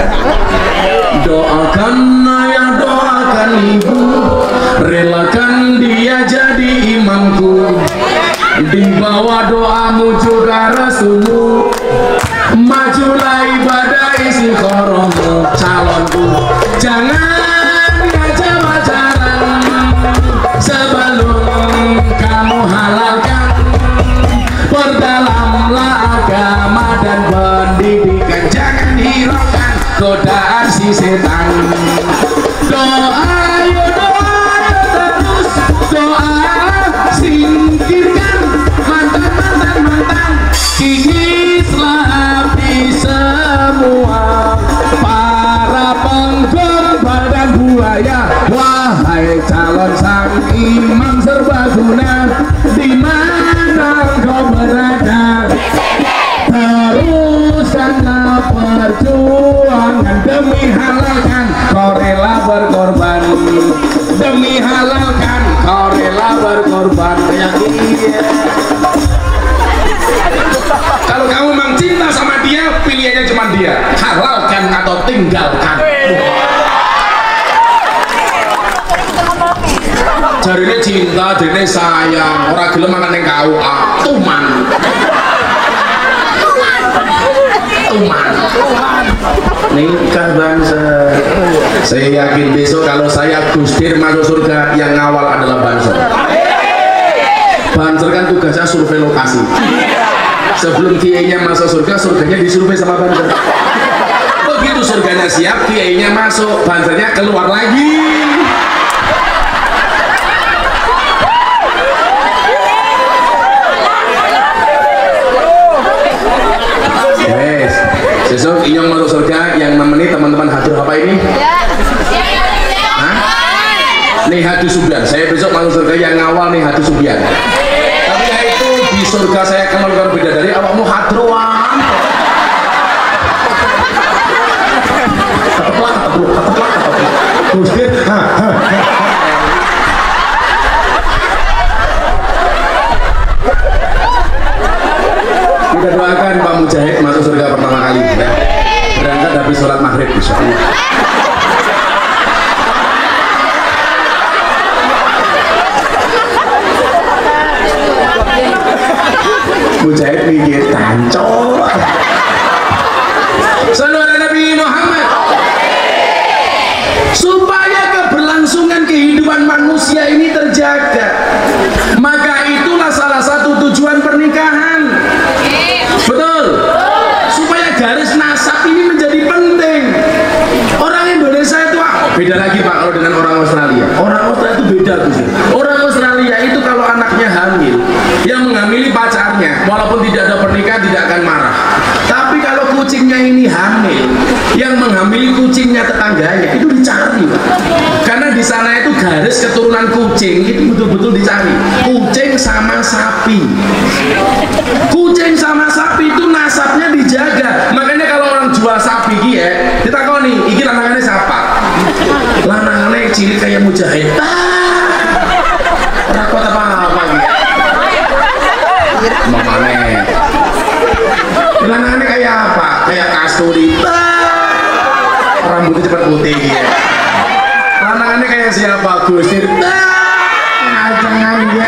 Doakan ayah, doakan ibu, relakan dia jadi imamku. Di bawah doamu juga restumu, majulah ibadah isi korongmu. Calonku jangan ngajak pacaran sebelum kamu halalkan. Perdalamlah agama dan pendidikan, jangan hiraukan godaan si setan. Doa yo doa terus, doa singkirkan mantan kikislah di semua para penggombal dan buaya. Wahai calon sang imam serbaguna, di mana kau berada? Teruskanlah perjuangan demi halalkan, kau rela berkorban. Demi halalkan, kau rela berkorban. Kalau kamu memang cinta sama dia, pilihannya cuma dia, halalkan atau tinggalkan. Jarinya cinta, jarinya sayang, orang gelem makan yang KUA, tuman. Nikah bangsa. Saya yakin besok kalau saya Gusdir masuk surga, yang ngawal adalah Banser. Banser kan tugasnya survei lokasi. Sebelum kiainya masuk surga, surganya disurvei sama Banser. Begitu surganya siap, kiainya masuk, Bansernya keluar lagi. Besok Inyong masuk surga, yang nemeni teman-teman hadir apa ini? Hah? Nih Hadi Subian, saya besok masuk surga yang ngawal nih Hadi Subian. Tapi ya itu di surga saya keluar beda dari awakmu hadroan. Keteplak. Kita doakan Pak Mujahid masuk surga pertama kali ya. Berangkat habis sholat maghrib insyaallah. Mujahid mikir tanco. Sallu ala Nabi Muhammad. Supaya keberlangsungan kehidupan manusia ini terjaga, maka itulah salah satu tujuan pernikahan. Betul. Supaya garis nasab ini menjadi penting. Orang Indonesia itu beda lagi Pak kalau dengan orang Australia. Orang Australia itu beda Gus. Orang Australia itu kalau anaknya hamil, yang menghamili pacarnya, walaupun tidak ada pernikahan tidak akan marah. Tapi kalau kucingnya ini hamil, yang menghamili kucingnya tetangganya itu dicari Pak. Karena di sana itu garis keturunan kucing itu betul-betul dicari. Kucing sama sapi. Kucing sama sapi itu nasabnya dijaga. Makanya kalau orang jual sapi ya, kita kau nih, iki lanangannya siapa? Lanangannya cilik kayak Mujahid. Rakot apa gitu. Mamane. Lanangannya kayak apa? Kayak kasturi. Rambutnya cepat putih gitu. Lanangannya kayak siapa? Gusdir. Jangan dia.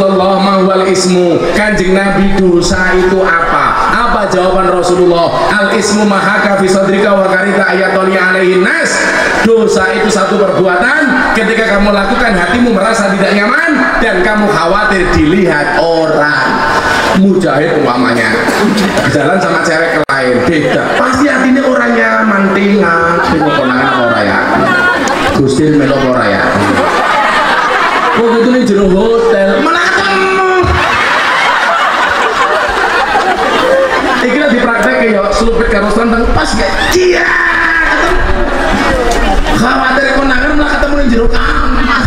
Rasulullah, mahwal ismu, Kanjeng Nabi, dosa itu apa? Apa jawaban Rasulullah? Al ismu mahaka fi sadrika wa karita ayatoli alaihin nas. Dosa itu satu perbuatan ketika kamu lakukan hatimu merasa tidak nyaman dan kamu khawatir dilihat orang. Mujahid umpamanya jalan sama cewek lain beda, pasti hatinya orang nyaman, tinggal tengok konangan orang ya Gustin melok orang ya kok gitu nih jero hotel malah ketemu iki lah dipraktek ya selupit karo santang pas gak cia khawatir konangan malah ketemu nih jero kamar.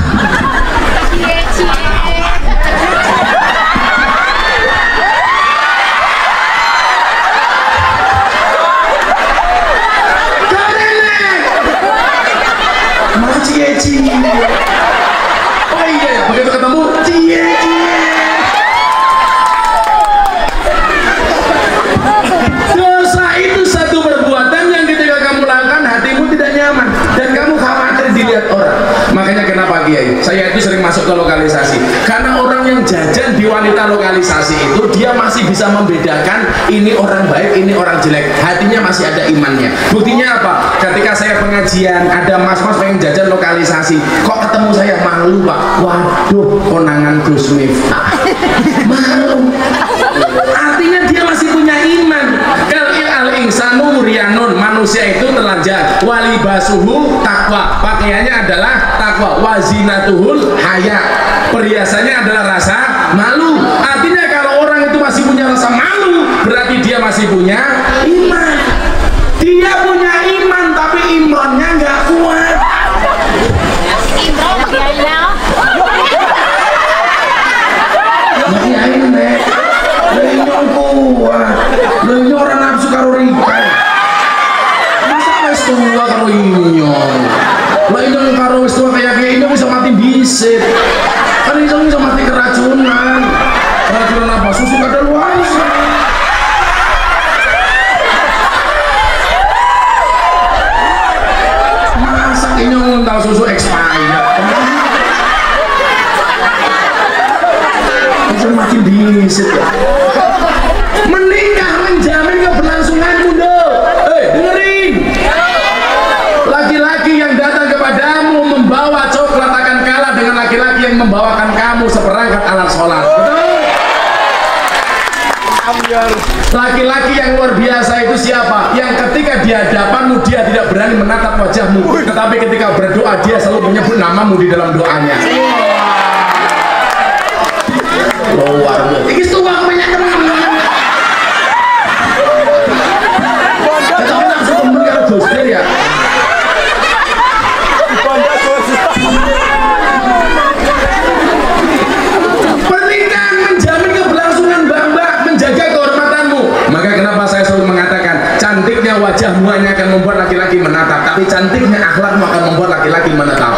Oh iya, begitu ketemu cie. Dosa itu satu perbuatan yang ketika kamu lakukan hatimu tidak nyaman dan kamu khawatir dilihat orang. Makanya kenapa Kiai? Saya itu sering masuk ke lokalisasi karena orang yang jajan di wanita lokalisasi itu dia masih bisa membedakan ini orang baik, ini orang jelek. Hatinya masih ada imannya. Buktinya apa? Ketika saya pengajian ada mas-mas pengen jajan lokalisasi, kok ketemu saya malu Pak. Waduh, konangan Gus Miftah. Malu. Artinya dia masih punya iman. Kalau al insanu muryanun, manusia itu telanjang. Walibasuhu takwa, pakaiannya adalah takwa. Wazinatuhul haya, perhiasannya adalah rasa malu. Artinya kalau orang itu masih punya rasa malu, berarti dia masih punya iman. Dia punya iman tapi imannya nggak kuat. Ini orang nafsu karo rikai. Masa wis tua karo inyong. Lah inyong karo wis tua kayak inyong bisa mati bisit. Kan inyong bisa mati keracunan. Keracunan apa? Susu kadaluarsa. Masa inyong tahu susu expired. Bisa mati bisit ya. Menikah menjamin keberlangsunganmu dong. Dengerin. Laki-laki yang datang kepadamu membawa coklat akan kalah dengan laki-laki yang membawakan kamu seperangkat alat sholat. Betul? Laki-laki yang luar biasa itu siapa? Yang ketika di hadapanmu dia tidak berani menatap wajahmu, tetapi ketika berdoa dia selalu menyebut namamu di dalam doanya. Luar biasa. Ini tuang banyak teman. Ya. Pernikahan menjamin keberlangsungan mbak-mbak, menjaga kehormatanmu. Maka kenapa saya selalu mengatakan cantiknya wajahmu hanya akan membuat laki-laki menatap, tapi cantiknya akhlakmu akan membuat laki-laki menetap.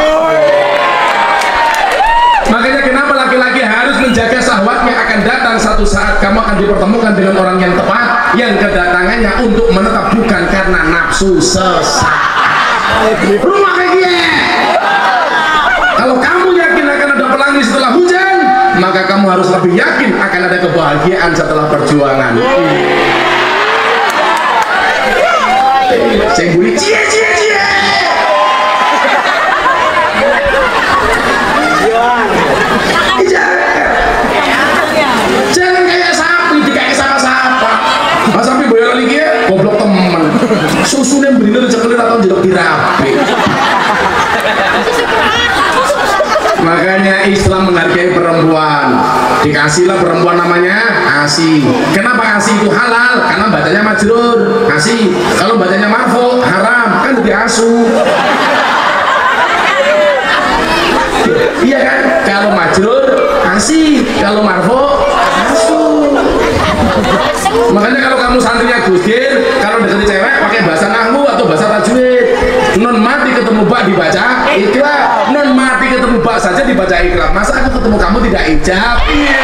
Makanya kenapa laki-laki harus menjaga syahwatnya, akan datang satu saat kamu akan dipertemukan dengan orang yang tepat, yang kedatangannya untuk menetap bukan karena nafsu sesaat. Rumah kayak gini. Kalau kamu yakin akan ada pelangi setelah hujan, maka kamu harus lebih yakin akan ada kebahagiaan setelah perjuangan. Saya bunyi cie. Jangan kayak sapi dikayak sama-sama. Mas sapi boyo lagi ya, goblok temen. Susunya bener cekelir atau jeruk dirapi. Makanya Islam menghargai perempuan. Dikasihlah perempuan namanya Asi. Kenapa Asi itu halal? Karena bacanya majrur Asi. Kalau bacanya marfu haram, kan lebih asu. Iya kan? Kalau majrur Asi, kalau marfu asu. Makanya kalau kamu santrinya Gusdir, kalau deketi cewek pakai bahasa nahwu atau bahasa tajwid. Non mati ketemu bak dibaca ikrab, non mati ketemu bak saja dibaca ikrab. Masa aku ketemu kamu tidak ijab? Iya.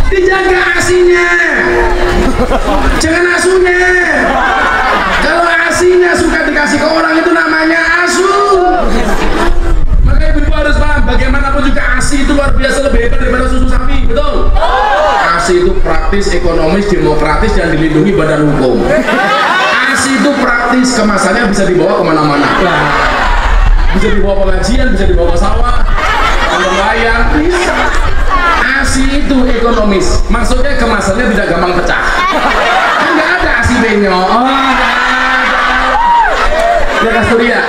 Dijaga asinya, jangan asunya. Kalau Asinya suka dikasih ke orang itu namanya asu. Makanya ibu harus paham, bagaimanapun juga asi itu luar biasa lebih hebat daripada susu sapi, betul? Asi itu praktis, ekonomis, demokratis, dan dilindungi badan hukum. Asi itu praktis, kemasannya bisa dibawa kemana-mana. Bisa dibawa pengajian, bisa dibawa ke sawah, nelayan, bisa. Asi itu ekonomis, maksudnya kemasannya tidak gampang pecah. Kan nggak ada asi benyo. Ya Kasturia,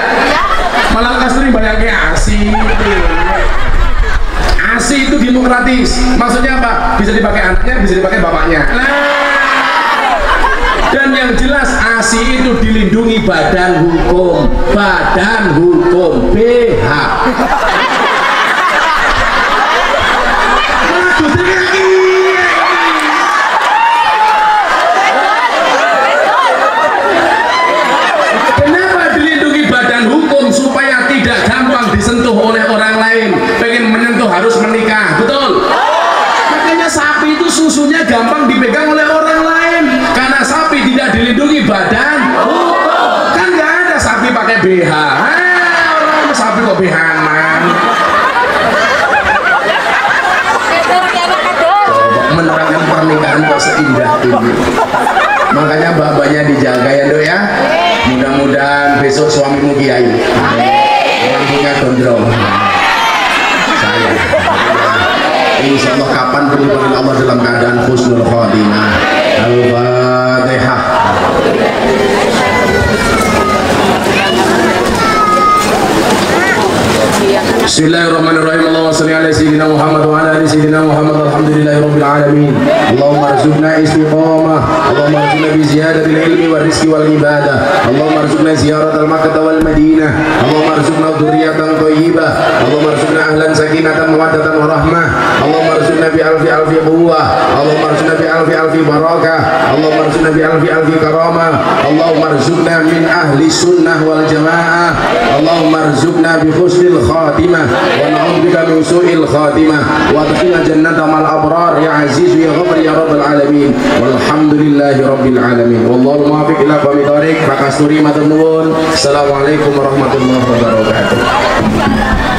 malah Kasturi bayangnya asi. Asi itu demokratis, maksudnya apa? Bisa dipakai anaknya, bisa dipakai bapaknya. Dan yang jelas asi itu dilindungi badan hukum BH. Kenapa dilindungi badan hukum? Supaya tidak gampang disentuh oleh orang lain. Pengen menyentuh harus menikah, betul? Makanya sapi itu susunya gampang dipegang oleh orang lain karena sapi tidak dilindungi badan hukum. Kan nggak ada sapi pakai BH. Orang sapi kok BH-an. Menerangkan pernikahan kok seindah ini. Makanya babanya dijaga ya Dok ya. Mudah-mudahan besok suamimu kiai. Orang punya gondrong. Saya. Insya Allah kapan pun dipanggil Allah dalam keadaan husnul khotimah. Al-Fatihah. Bismillahirrahmanirrahim. Allahumma shalli ala sayyidina Muhammad wa ala ali sayyidina Muhammad. Alhamdulillahirabbil alamin. Allahumma arzuqna istiqamah. Allahumma arzuqna bi ziyadatil ilmi wal rizqi wal ibadah. Allahumma arzuqna ziyaratal Makkah wal Madinah. Allahumma arzuqna dzurriyyatan thayyibah. Allahumma arzuqna ahlan sakinatan mawaddatan wa rahmah. Allahumma arzuqna bi alfi quwwah. Allahumma arzuqna bi alfi barakah. Allahumma arzuqna bi alfi karamah. Allahumma arzuqna min ahli sunnah wal jamaah. Allahumma arzuqna bi husnil khatimah wa na'udzubika min su'il khatimah wa adkhilna jannata mal abrar ya aziz ya ghafur ya rabbal alamin walhamdulillahi rabbil alamin wallahu muwaffiq ila aqwamit thoriq. Pak Kasturi matur nuwun. Assalamualaikum warahmatullahi wabarakatuh.